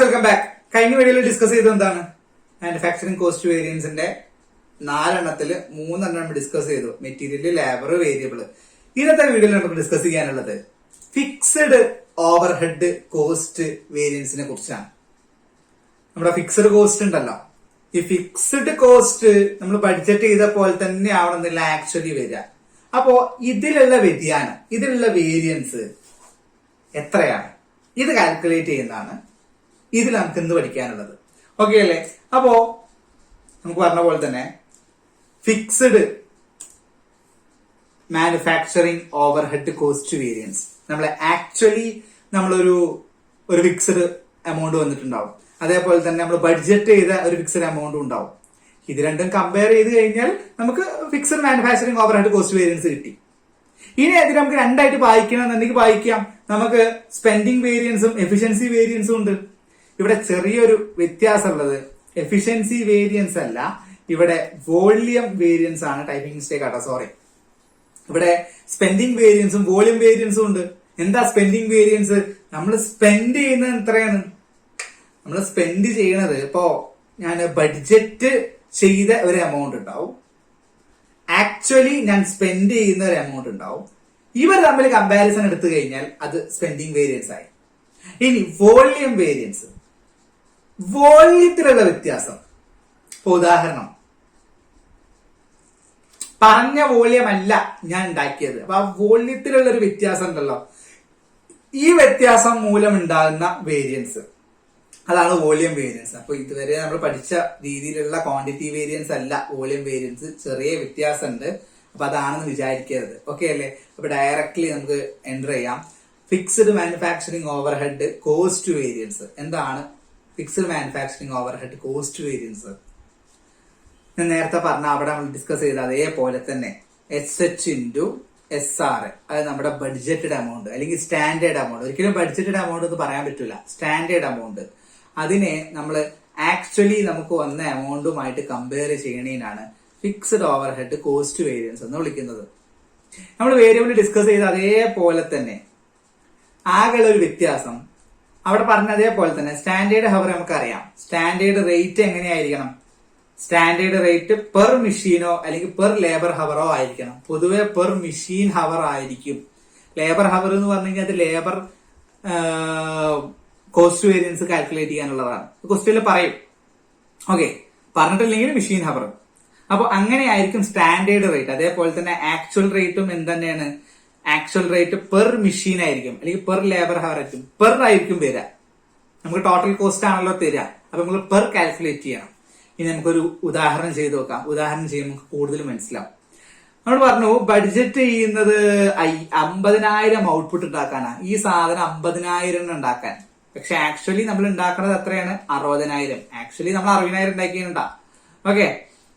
Welcome back. കഴിഞ്ഞ വീഡിയോയിൽ discuss ചെയ്തത് എന്താണ്? മാനുഫാക്ചറിംഗ് കോസ്റ്റ് വേരിയൻസിന്റെ 4 3 ഡിസ്കസ് ചെയ്തു. Material, labour, variable. ഇന്നത്തെ വീഡിയോയിൽ നമുക്ക് ഡിസ്കസ് ചെയ്യാനുള്ളത് ഫിക്സഡ് ഓവർഹെഡ് കോസ്റ്റ് വേരിയൻസിനെ കുറിച്ചാണ്. നമ്മുടെ ഫിക്സഡ് കോസ്റ്റ് ഉണ്ടല്ലോ, ഈ ഫിക്സഡ് കോസ്റ്റ് നമ്മൾ ബഡ്ജറ്റ് ചെയ്ത പോലെ തന്നെ ആവണമെന്നില്ല ആക്ച്വലി വരിക. അപ്പോ ഇതിലുള്ള വ്യതിയാനം, ഇതിലുള്ള വേരിയൻസ് എത്രയാണ്, ഇത് കാൽക്കുലേറ്റ് ചെയ്യുന്നതാണ് ഇതിൽ നമുക്ക് ഇന്ന് പഠിക്കാനുള്ളത്. ഓക്കെ അല്ലേ? അപ്പോ നമുക്ക് പറഞ്ഞ പോലെ തന്നെ fixed manufacturing overhead cost variance, നമ്മൾ ആക്ച്വലി നമ്മളൊരു ഫിക്സഡ് എമൗണ്ട് വന്നിട്ടുണ്ടാവും. അതേപോലെ തന്നെ നമ്മൾ ബഡ്ജറ്റ് ചെയ്ത ഒരു ഫിക്സഡ് എമൗണ്ടും ഉണ്ടാവും. ഇത് രണ്ടും കമ്പയർ ചെയ്ത് കഴിഞ്ഞാൽ നമുക്ക് fixed manufacturing overhead cost variance കിട്ടി. ഇനി അതിന് നമുക്ക് രണ്ടായിട്ട് വായിക്കണമെന്നുണ്ടെങ്കിൽ വായിക്കാം. നമുക്ക് സ്പെൻഡിങ് വേരിയൻസും എഫിഷ്യൻസി വേരിയൻസും ഉണ്ട്. ഇവിടെ ചെറിയൊരു വ്യത്യാസമുള്ളത് എഫിഷ്യൻസി വേരിയൻസ് അല്ല, ഇവിടെ വോളിയം വേരിയൻസ് ആണ്. ടൈപ്പിംഗ് മിസ്റ്റേക്ക് ആട്ടോ, സോറി. ഇവിടെ സ്പെൻഡിങ് വേരിയൻസും വോളിയം വേരിയൻസും ഉണ്ട്. എന്താ സ്പെൻഡിങ് വേരിയൻസ്? നമ്മൾ സ്പെൻഡ് ചെയ്യുന്നത് എത്രയാണ്? നമ്മൾ സ്പെൻഡ് ചെയ്യണത് ഇപ്പോ ഞാൻ ബഡ്ജറ്റ് ചെയ്ത ഒരു എമൗണ്ട് ഉണ്ടാവും, ആക്ച്വലി ഞാൻ സ്പെൻഡ് ചെയ്യുന്ന ഒരു എമൗണ്ട് ഉണ്ടാവും. ഇവർ തമ്മിൽ കമ്പാരിസൺ എടുത്തു കഴിഞ്ഞാൽ അത് സ്പെൻഡിങ് വേരിയൻസ് ആയി. ഇനി വോളിയം വേരിയൻസ്, വോള്യത്തിലുള്ള വ്യത്യാസം. ഉദാഹരണം, പറഞ്ഞ വോള്യം അല്ല ഞാൻ ഉണ്ടാക്കിയത്, അപ്പൊ ആ വോള്യത്തിലുള്ള ഒരു വ്യത്യാസം ഉണ്ടല്ലോ, ഈ വ്യത്യാസം മൂലം ഉണ്ടാകുന്ന വേരിയൻസ്, അതാണ് വോളിയം വേരിയൻസ്. അപ്പൊ ഇതുവരെ നമ്മൾ പഠിച്ച രീതിയിലുള്ള ക്വാണ്ടിറ്റി വേരിയൻസ് അല്ല വോളിയം വേരിയൻസ്, ചെറിയ വ്യത്യാസമുണ്ട്. അപ്പൊ അതാണെന്ന് വിചാരിക്കരുത്. ഓക്കെ അല്ലേ? അപ്പൊ ഡയറക്ട്ലി നമുക്ക് എൻ്റർ ചെയ്യാം. Fixed manufacturing overhead cost variance. എന്താണ് fixed manufacturing overhead cost variance? ഞാൻ നേരത്തെ പറഞ്ഞ അവിടെ നമ്മൾ ഡിസ്കസ് ചെയ്ത അതേപോലെ തന്നെ SH ഇൻറ്റു SR, അത് നമ്മുടെ ബഡ്ജറ്റഡ് എമൗണ്ട് അല്ലെങ്കിൽ സ്റ്റാൻഡേർഡ് എമൗണ്ട്. ഒരിക്കലും ബഡ്ജറ്റഡ് എമൗണ്ട് എന്ന് പറയാൻ പറ്റില്ല, സ്റ്റാൻഡേർഡ് എമൗണ്ട്. അതിനെ നമ്മൾ ആക്ച്വലി നമുക്ക് വന്ന എമൗണ്ടുമായിട്ട് കമ്പയർ ചെയ്യണേനാണ് ഫിക്സഡ് ഓവർഹെഡ് കോസ്റ്റ് വേരിയൻസ് എന്ന് വിളിക്കുന്നത്. നമ്മൾ വേരിയബിൾ ഡിസ്കസ് ചെയ്ത അതേപോലെ തന്നെ ആകെയുള്ള ഒരു വ്യത്യാസം അവിടെ പറഞ്ഞ അതേപോലെ തന്നെ സ്റ്റാൻഡേർഡ് ഹവർ നമുക്കറിയാം. സ്റ്റാൻഡേർഡ് റേറ്റ് എങ്ങനെയായിരിക്കണം? സ്റ്റാൻഡേർഡ് റേറ്റ് പെർ മെഷീനോ അല്ലെങ്കിൽ പെർ ലേബർ ഹവറോ ആയിരിക്കണം. പൊതുവെ പെർ മെഷീൻ ഹവർ ആയിരിക്കും. ലേബർ ഹവർ എന്ന് പറഞ്ഞു കഴിഞ്ഞാൽ അത് ലേബർ കോസ്റ്റ് വേരിയൻസ് കാൽക്കുലേറ്റ് ചെയ്യാനുള്ളതാണ്. ക്വസ്റ്റ്യനിൽ പറയും. ഓക്കെ, പറഞ്ഞിട്ടില്ലെങ്കിൽ മെഷീൻ ഹവർ. അപ്പൊ അങ്ങനെയായിരിക്കും സ്റ്റാൻഡേർഡ് റേറ്റ്. അതേപോലെ തന്നെ ആക്ച്വൽ റേറ്റും എന്ത് ആക്ച്വൽ റേറ്റ് പെർ മെഷീൻ ആയിരിക്കും അല്ലെങ്കിൽ പെർ ലേബർ ഹവർ ആയിരിക്കും. പെർ ആയിരിക്കും വരിക. നമുക്ക് ടോട്ടൽ കോസ്റ്റ് ആണല്ലോ തരിക, അപ്പൊ നമ്മൾ പെർ കാൽക്കുലേറ്റ് ചെയ്യണം. ഇനി നമുക്കൊരു ഉദാഹരണം ചെയ്ത് നോക്കാം. ഉദാഹരണം ചെയ്യുമ്പോൾ നമുക്ക് കൂടുതൽ മനസ്സിലാവും. നമ്മൾ പറഞ്ഞു ബഡ്ജറ്റ് ചെയ്യുന്നത് 50,000 ഔട്ട്പുട്ട് ഉണ്ടാക്കാനാണ്. ഈ സാധനം 50,000 ഉണ്ടാക്കാൻ. പക്ഷെ ആക്ച്വലി നമ്മൾ ഉണ്ടാക്കുന്നത് എത്രയാണ്? 60,000. ആക്ച്വലി നമ്മൾ 60,000 ഉണ്ടാക്കിയിട്ടുണ്ടാ. ഓക്കെ,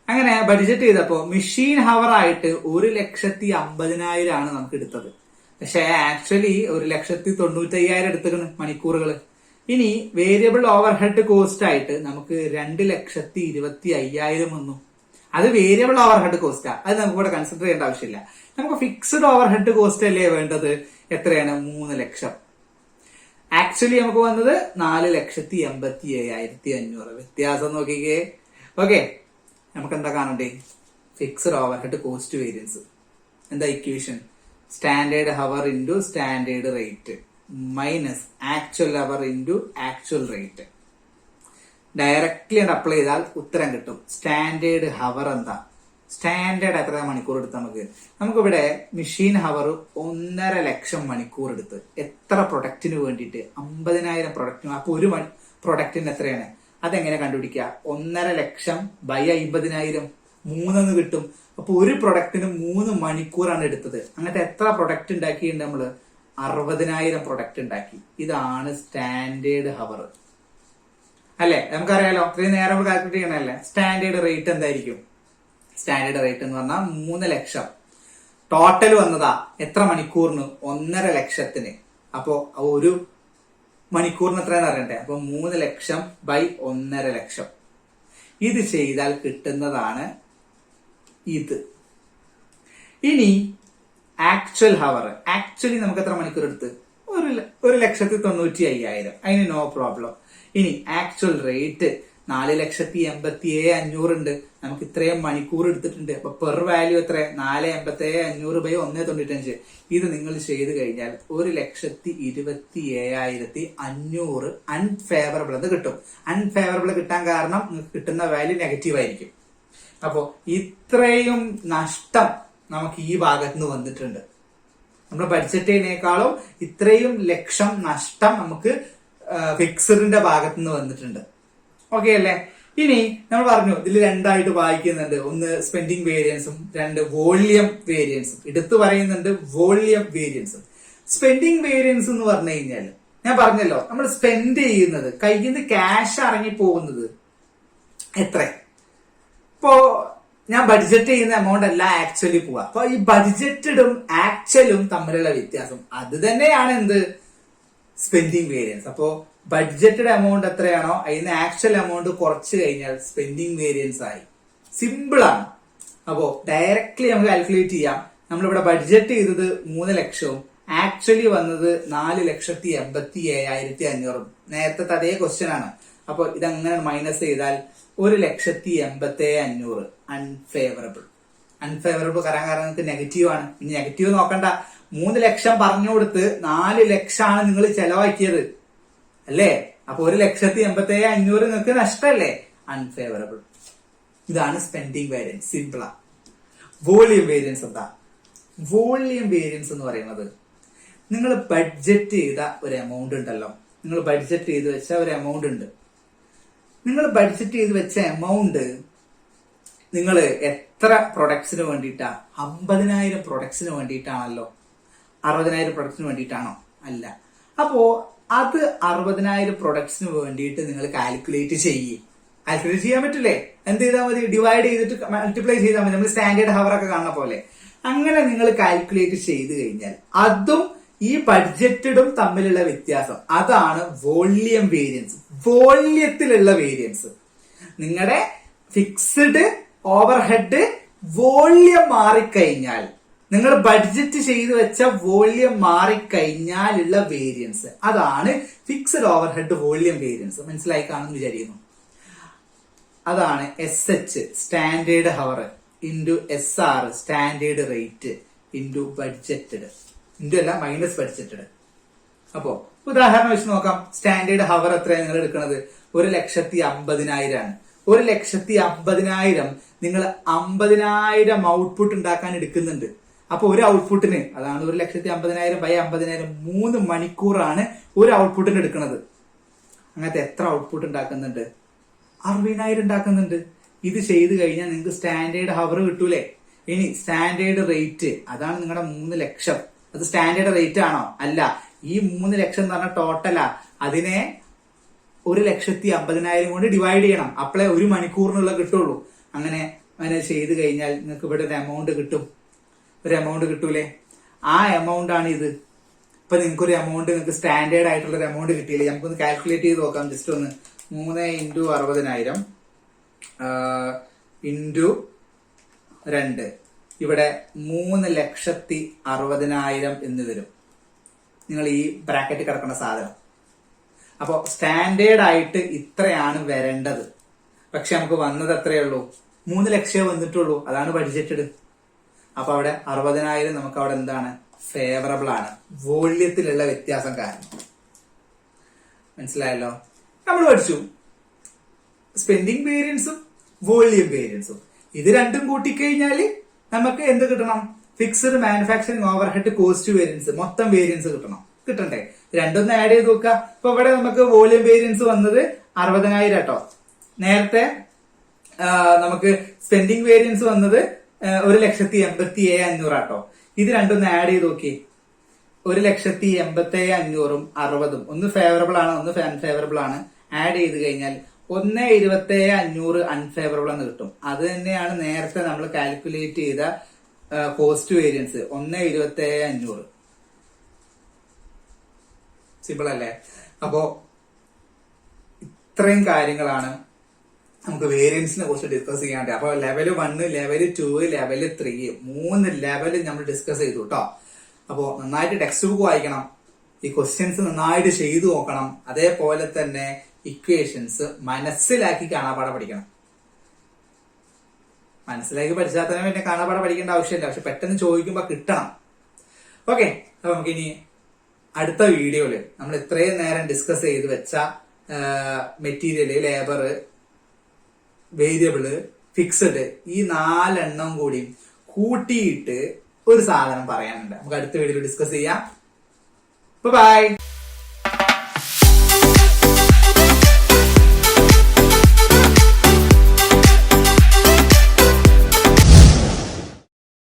അങ്ങനെ ബഡ്ജറ്റ് ചെയ്തപ്പോ മെഷീൻ ഹവർ ആയിട്ട് 1,50,000 ആണ് നമുക്ക് എടുത്തത്. പക്ഷെ ആക്ച്വലി 1,95,000 എടുത്തേക്കണ് മണിക്കൂറുകൾ. ഇനി വേരിയബിൾ ഓവർഹെഡ് കോസ്റ്റ് ആയിട്ട് നമുക്ക് 2,25,000 വന്നു. അത് വേരിയബിൾ ഓവർഹെഡ് കോസ്റ്റാ, അത് നമുക്ക് ഇവിടെ കൺസിഡർ ചെയ്യേണ്ട ആവശ്യമില്ല. നമുക്ക് ഫിക്സഡ് ഓവർഹെഡ് കോസ്റ്റ് അല്ലേ വേണ്ടത്? എത്രയാണ്? 3 ലക്ഷം. ആക്ച്വലി നമുക്ക് വന്നത് 4,87,500. വ്യത്യാസം നോക്കിക്കേ. ഓക്കെ, നമുക്ക് എന്താ കാണണ്ടേ? Fixed overhead cost variance. എന്താ equation? Standard hour into standard rate minus actual hour into actual rate. Directly apply ചെയ്താൽ ഉത്തരം കിട്ടും. സ്റ്റാൻഡേർഡ് ഹവർ എന്താ? സ്റ്റാൻഡേർഡ് എത്ര മണിക്കൂർ എടുത്ത് നമുക്കിവിടെ മെഷീൻ ഹവർ 1.5 ലക്ഷം മണിക്കൂർ എടുത്ത് എത്ര പ്രൊഡക്റ്റിന് വേണ്ടിയിട്ട്? 50,000 പ്രൊഡക്റ്റിന്. അപ്പൊ ഒരു പ്രൊഡക്റ്റിന് എത്രയാണ്? അതെങ്ങനെ കണ്ടുപിടിക്കുക? 1.5 ലക്ഷം ബൈ 50,000 3 കിട്ടും. അപ്പൊ ഒരു പ്രൊഡക്റ്റിന് 3 മണിക്കൂറാണ് എടുത്തത്. അങ്ങനത്തെ എത്ര പ്രൊഡക്റ്റ് ഉണ്ടാക്കിയിട്ടുണ്ട്? നമ്മള് 60,000 പ്രൊഡക്റ്റ് ഉണ്ടാക്കി. ഇതാണ് സ്റ്റാൻഡേർഡ് ഹവർ അല്ലെ? നമുക്കറിയാലോ, ഇത്രയും നേരം നമ്മൾ കാൽക്കുലേറ്റ് ചെയ്യണല്ലേ. സ്റ്റാൻഡേർഡ് റേറ്റ് എന്തായിരിക്കും? സ്റ്റാൻഡേർഡ് റേറ്റ് എന്ന് പറഞ്ഞാൽ 3 ലക്ഷം. ടോട്ടൽ വന്നതാ എത്ര മണിക്കൂറിന്? 1.5 ലക്ഷത്തിന്. അപ്പോ ഒരു മണിക്കൂറിന് എത്രയാണെന്ന് അറിയണ്ടേ? അപ്പൊ 3 ലക്ഷം ബൈ 1.5 ലക്ഷം. ഇത് ചെയ്താൽ കിട്ടുന്നതാണ് ഇത്. ഇനി ആക്ച്വൽ ഹവർ, ആക്ച്വലി നമുക്ക് എത്ര മണിക്കൂർ എടുത്ത്? 1,90,500. അതിന് നോ പ്രോബ്ലം. ഇനി ആക്ച്വൽ റേറ്റ് 4,87,500 ഉണ്ട്. നമുക്ക് ഇത്രയും മണിക്കൂർ എടുത്തിട്ടുണ്ട്. അപ്പൊ പെർ വാല്യൂ എത്ര? 4,87,500/1.95. ഇത് നിങ്ങൾ ചെയ്ത് കഴിഞ്ഞാൽ 1,27,500 അൺഫേവറബിൾ എന്ന് കിട്ടും. അൺഫേവറബിൾ കിട്ടാൻ കാരണം നിങ്ങൾക്ക് കിട്ടുന്ന വാല്യൂ നെഗറ്റീവ് ആയിരിക്കും. അപ്പോ ഇത്രയും നഷ്ടം നമുക്ക് ഈ ഭാഗത്ത് നിന്ന് വന്നിട്ടുണ്ട്. നമ്മുടെ ബഡ്ജറ്റിനേക്കാളും ഇത്രയും ലക്ഷം നഷ്ടം നമുക്ക് ഫിക്സഡിന്റെ ഭാഗത്ത് നിന്ന് വന്നിട്ടുണ്ട്. ഓക്കെ അല്ലേ? ഇനി നമ്മൾ പറഞ്ഞു ഇതിൽ രണ്ടായിട്ട് വായിക്കുന്നുണ്ട്. ഒന്ന് സ്പെൻഡിങ് വേരിയൻസും, രണ്ട് വോളിയം വേരിയൻസും. എടുത്തു പറയുന്നുണ്ട് വോളിയം വേരിയൻസും. സ്പെൻഡിങ് വേരിയൻസ് എന്ന് പറഞ്ഞു കഴിഞ്ഞാൽ ഞാൻ പറഞ്ഞല്ലോ, നമ്മൾ സ്പെൻഡ് ചെയ്യുന്നത്, കയ്യിൽ നിന്ന് ക്യാഷ് ഇറങ്ങി പോകുന്നത് എത്ര. ഇപ്പോ ഞാൻ ബഡ്ജറ്റ് ചെയ്യുന്ന എമൗണ്ട് അല്ല ആക്ച്വലി പോവാ. അപ്പൊ ഈ ബഡ്ജറ്റഡും ആക്ച്വലും തമ്മിലുള്ള വ്യത്യാസം അത് തന്നെയാണ് എന്ത്? Spending variance. അപ്പോ ബഡ്ജറ്റഡ് എമൗണ്ട് എത്രയാണോ അതിന് ആക്ച്വൽ എമൗണ്ട് കുറച്ച് കഴിഞ്ഞാൽ സ്പെൻഡിങ് വേരിയൻസ് ആയി. സിമ്പിൾ ആണ്. അപ്പോ ഡയറക്ട്ലി നമുക്ക് കാൽക്കുലേറ്റ് ചെയ്യാം. നമ്മളിവിടെ ബഡ്ജറ്റ് ചെയ്തത് 3 ലക്ഷവും ആക്ച്വലി വന്നത് 4,87,500. നേരത്തെ അതേ ക്വസ്റ്റ്യൻ ആണ്. അപ്പൊ ഇതങ്ങനെ മൈനസ് ചെയ്താൽ 1,87,500 അൺഫേവറബിൾ. അൺഫേവറബിൾ കാരണം നിങ്ങൾക്ക് നെഗറ്റീവ് ആണ്. ഇനി നെഗറ്റീവ് നോക്കണ്ട. 3 ലക്ഷം പറഞ്ഞു കൊടുത്ത് 4 ലക്ഷമാണ് നിങ്ങൾ ചെലവാക്കിയത് അല്ലേ? അപ്പൊ 1,87,500 നിങ്ങൾക്ക് നഷ്ടമല്ലേ? അൺഫേവറബിൾ. ഇതാണ് സ്പെൻഡിങ് വേരിയൻസ്. സിമ്പിളാ. വോളിയം വേരിയൻസ് എന്താ? വോളിയം വേരിയൻസ് എന്ന് പറയുന്നത് നിങ്ങൾ ബഡ്ജറ്റ് ചെയ്ത ഒരു എമൗണ്ട് ഉണ്ടല്ലോ. നിങ്ങൾ ബഡ്ജറ്റ് ചെയ്ത് വെച്ച ഒരു എമൗണ്ട് ഉണ്ട്. നിങ്ങൾ ബഡ്ജറ്റ് ചെയ്ത് വെച്ച എമൗണ്ട് നിങ്ങൾ എത്ര പ്രൊഡക്ട്സിന് വേണ്ടിയിട്ടാ? 50,000 പ്രൊഡക്ട്സിന് വേണ്ടിയിട്ടാണല്ലോ. 60,000 പ്രൊഡക്ട്സിന് വേണ്ടിയിട്ടാണോ? അല്ല. അപ്പോ അത് 60,000 പ്രൊഡക്ട്സിന് വേണ്ടിയിട്ട് നിങ്ങൾ കാൽക്കുലേറ്റ് ചെയ്യും. കാൽക്കുലേറ്റ് ചെയ്യാൻ പറ്റില്ലേ? എന്ത് ചെയ്താൽ മതി? ഡിവൈഡ് ചെയ്തിട്ട് മൾട്ടിപ്ലൈ ചെയ്താൽ മതി. നമ്മൾ സ്റ്റാൻഡേർഡ് ഹവർ ഒക്കെ കാണുന്ന പോലെ അങ്ങനെ നിങ്ങൾ കാൽക്കുലേറ്റ് ചെയ്ത് കഴിഞ്ഞാൽ അതും ഈ ബഡ്ജറ്റഡും തമ്മിലുള്ള വ്യത്യാസം അതാണ് വോളിയം വേരിയൻസ്. വോള്യത്തിലുള്ള വേരിയൻസ്. നിങ്ങളുടെ ഫിക്സ്ഡ് ഓവർഹെഡ് വോള്യം മാറിക്കഴിഞ്ഞാൽ, നിങ്ങൾ ബഡ്ജറ്റ് ചെയ്ത് വെച്ച വോള്യം മാറിക്കഴിഞ്ഞാലുള്ള വേരിയൻസ് അതാണ് ഫിക്സ്ഡ് ഓവർഹെഡ് വോള്യം വേരിയൻസ്. മനസ്സിലായി കാണുമെന്ന് വിചാരിക്കുന്നു. അതാണ് SH standard hour into SR standard rate into budgeted into അല്ല മൈനസ് ബഡ്ജറ്റഡ്. അപ്പോ ഉദാഹരണം വെച്ച് നോക്കാം. സ്റ്റാൻഡേർഡ് ഹവർ എത്രയാണ് നിങ്ങൾ എടുക്കുന്നത്? 1,50,000 ആണ്. 1,50,000 നിങ്ങൾ 50,000 ഔട്ട്പുട്ട് ഉണ്ടാക്കാൻ എടുക്കുന്നുണ്ട്. അപ്പൊ ഒരു ഔട്ട്പുട്ടിന് അതാണ് 1,50,000/50,000 3 മണിക്കൂറാണ് ഒരു ഔട്ട്പുട്ടിന് എടുക്കുന്നത്. അങ്ങനത്തെ എത്ര ഔട്ട്പുട്ട് ഉണ്ടാക്കുന്നുണ്ട്? 60,000 ഉണ്ടാക്കുന്നുണ്ട്. ഇത് ചെയ്ത് കഴിഞ്ഞാൽ നിങ്ങൾക്ക് സ്റ്റാൻഡേർഡ് ഹവർ കിട്ടൂലേ? ഇനി സ്റ്റാൻഡേർഡ് റേറ്റ് അതാണ് നിങ്ങളുടെ 3 ലക്ഷം. അത് സ്റ്റാൻഡേർഡ് റേറ്റ് ആണോ? അല്ല. ഈ 3 ലക്ഷം എന്ന് പറഞ്ഞ ടോട്ടലാ. അതിനെ 1,50,000 കൊണ്ട് ഡിവൈഡ് ചെയ്യണം. അപ്പോഴേ 1 മണിക്കൂറിനുള്ള കിട്ടുള്ളൂ. അങ്ങനെ ചെയ്ത് കഴിഞ്ഞാൽ നിങ്ങൾക്ക് ഇവിടെ ഒരു എമൗണ്ട് കിട്ടും. ഒരു എമൗണ്ട് കിട്ടൂലേ? ആ എമൗണ്ട് ആണ് ഇത്. ഇപ്പൊ നിങ്ങൾക്ക് ഒരു എമൗണ്ട്, നിങ്ങൾക്ക് സ്റ്റാൻഡേർഡ് ആയിട്ടുള്ള ഒരു എമൗണ്ട് കിട്ടിയില്ലേ? നമുക്കൊന്ന് കാൽക്കുലേറ്റ് ചെയ്ത് നോക്കാം. ജസ്റ്റ് ഒന്ന് 3 × 60,000 ഇൻറ്റു 2. ഇവിടെ 3,60,60,000 എന്ന് വരും. നിങ്ങൾ ഈ ബ്രാക്കറ്റ് കിടക്കുന്ന സാധനം. അപ്പോ സ്റ്റാൻഡേർഡ് ആയിട്ട് ഇത്രയാണ് വരേണ്ടത്. പക്ഷെ നമുക്ക് വന്നത് എത്രയേ ഉള്ളൂ? 3 ലക്ഷം വന്നിട്ടുള്ളൂ. അതാണ് ബഡ്ജറ്റഡ്. അപ്പൊ അവിടെ 60,000 നമുക്ക് അവിടെ എന്താണ്? ഫേവറബിൾ ആണ്. വോള്യത്തിലുള്ള വ്യത്യാസം കാരണം. മനസ്സിലായല്ലോ? നമ്മൾ പഠിച്ചു സ്പെൻഡിങ് വേരിയൻസും വോള്യം വേരിയൻസും. ഇത് രണ്ടും കൂട്ടിക്കഴിഞ്ഞാല് നമുക്ക് എന്ത് കിട്ടണം? Fixed manufacturing overhead cost variance, മൊത്തം വേരിയൻസ് കിട്ടണ്ടേ? രണ്ടൊന്ന് ആഡ് ചെയ്ത് നോക്കുക. ഇപ്പൊ ഇവിടെ നമുക്ക് വോളിയം വേരിയൻസ് വന്നത് 60,000 കേട്ടോ. നേരത്തെ നമുക്ക് സ്പെൻഡിങ് വേരിയൻസ് വന്നത് 1,87,500 കേട്ടോ. ഇത് രണ്ടൊന്ന് ആഡ് ചെയ്ത് നോക്കി. 1,87,500 60 ഒന്ന് ഫേവറബിൾ ആണ്, ഒന്ന് അൺഫേവറബിൾ ആണ്. ആഡ് ചെയ്ത് കഴിഞ്ഞാൽ 1,27,500 അൺഫേവറബിൾ എന്ന് കിട്ടും. അത് തന്നെയാണ് നേരത്തെ നമ്മൾ കാൽക്കുലേറ്റ് ചെയ്ത കോസ്റ്റ് വേരിയൻസ് 1,27,500. സിമ്പിൾ അല്ലേ? അപ്പോ ഇത്രയും കാര്യങ്ങളാണ് നമുക്ക് വേരിയൻസിനെ കുറിച്ച് ഡിസ്കസ് ചെയ്യാണ്ട്. അപ്പൊ ലെവൽ 1, ലെവൽ 2, ലെവൽ 3 3 ലെവൽ നമ്മൾ ഡിസ്കസ് ചെയ്തു കേട്ടോ. അപ്പോ നന്നായിട്ട് ടെക്സ്റ്റ് ബുക്ക് വായിക്കണം. ഈ ക്വസ്റ്റ്യൻസ് നന്നായിട്ട് ചെയ്തു നോക്കണം. അതേപോലെ തന്നെ ഇക്വേഷൻസ് മനസ്സിലാക്കി കാണാപ്പാടെ പഠിക്കണം. മനസ്സിലാക്കി പഠിച്ചാൽ തന്നെ പിന്നെ കാണാപ്പാടെ പഠിക്കേണ്ട ആവശ്യമില്ല, പക്ഷെ പെട്ടെന്ന് ചോദിക്കുമ്പോൾ കിട്ടണം. ഓക്കെ, അപ്പൊ നമുക്കിനി അടുത്ത വീഡിയോയില് നമ്മൾ ഇത്രയും നേരം ഡിസ്കസ് ചെയ്ത് വെച്ച മെറ്റീരിയല്, ലേബർ, വേരിയബിള്, ഫിക്സഡ്, ഈ 4 എണ്ണം കൂടി കൂട്ടിയിട്ട് ഒരു സാധനം പറയാനുണ്ട്. നമുക്ക് അടുത്ത വീഡിയോയിൽ ഡിസ്കസ് ചെയ്യാം. ബൈ.